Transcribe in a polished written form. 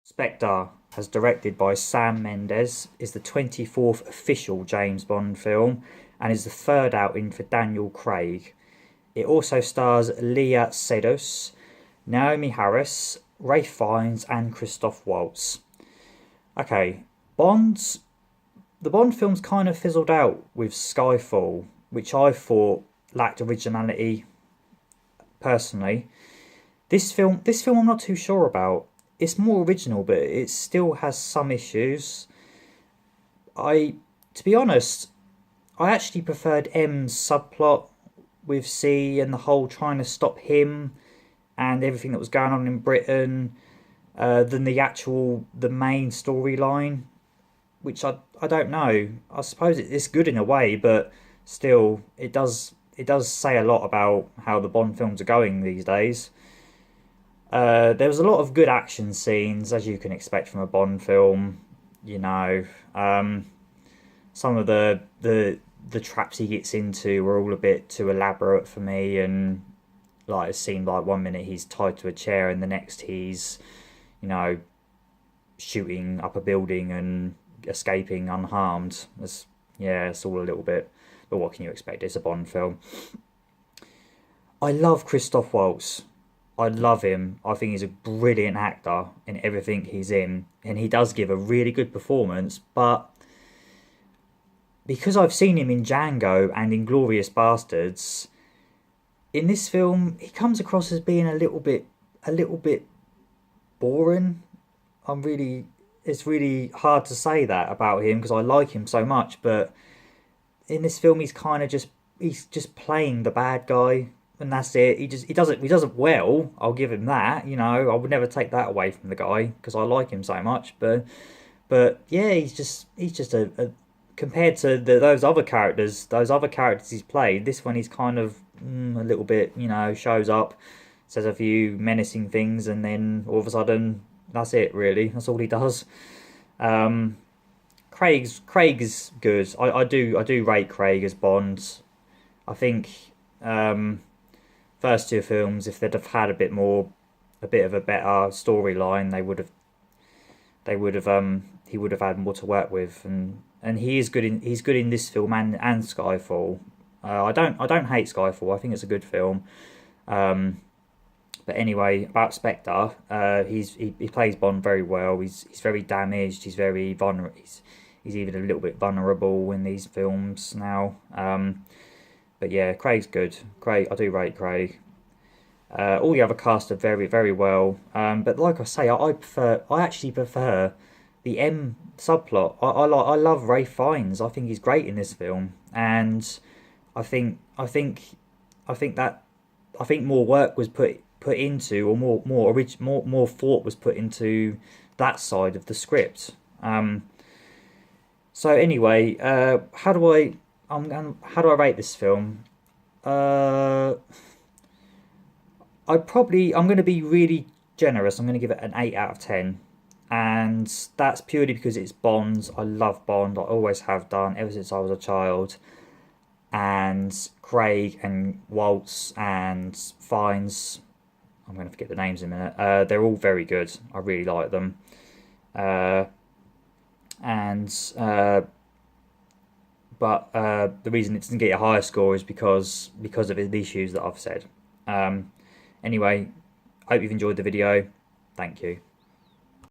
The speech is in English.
Spectre, as directed by Sam Mendes, is the 24th official James Bond film and is the third outing for Daniel Craig. It also stars Leah Seydoux, Naomi Harris, Ralph Fiennes and Christoph Waltz. Okay, the Bond films kind of fizzled out with Skyfall, which I thought lacked originality personally. This film I'm not too sure about. It's more original, but it still has some issues. To be honest, I actually preferred M's subplot with C and the whole trying to stop him and everything that was going on in Britain than the main storyline, which I don't know. I suppose it's good in a way, but still it does say a lot about how the Bond films are going these days. There was a lot of good action scenes, as you can expect from a Bond film. You know, some of the traps he gets into were all a bit too elaborate for me, and like it seemed like one minute he's tied to a chair, and the next he's, you know, shooting up a building and escaping unharmed. It's all a little bit. But what can you expect? It's a Bond film. I love Christoph Waltz. I love him. I think he's a brilliant actor in everything he's in, and he does give a really good performance. But because I've seen him in Django and in Glorious Bastards, in this film he comes across as being a little bit boring. It's really hard to say that about him because I like him so much, but in this film he's just playing the bad guy, and that's it. He does it well. I'll give him that. You know, I would never take that away from the guy because I like him so much. But yeah, he's just a compared to those other characters he's played. This one he's kind of a little bit. You know, shows up, says a few menacing things, and then all of a sudden that's it. Really, that's all he does. Um, Craig's good. I do rate Craig as Bond. I think first two films, if they'd have had a bit of a better storyline, he would have had more to work with, and he's good in this film and Skyfall. I don't hate Skyfall. I think it's a good film. Um, but anyway, about Spectre, he plays Bond very well. He's very damaged. He's very vulnerable. He's even a little bit vulnerable in these films now. But yeah, Craig's good. I do rate Craig. All the other cast are very, very well. But like I say, I actually prefer the M subplot. I love Ralph Fiennes. I think he's great in this film, and I think I think I think that I think more work was put into, or more thought was put into that side of the script. So anyway, how do I rate this film? Uh, I'm going to be really generous. I'm going to give it an 8 out of 10, and that's purely because it's Bond. I love Bond. I always have done ever since I was a child. And Craig and Waltz and Fiennes, I'm going to forget the names in a minute. They're all very good. I really like them. Uh, and but The reason it doesn't get a higher score is because of the issues that I've said. Anyway, hope you've enjoyed the video. Thank you.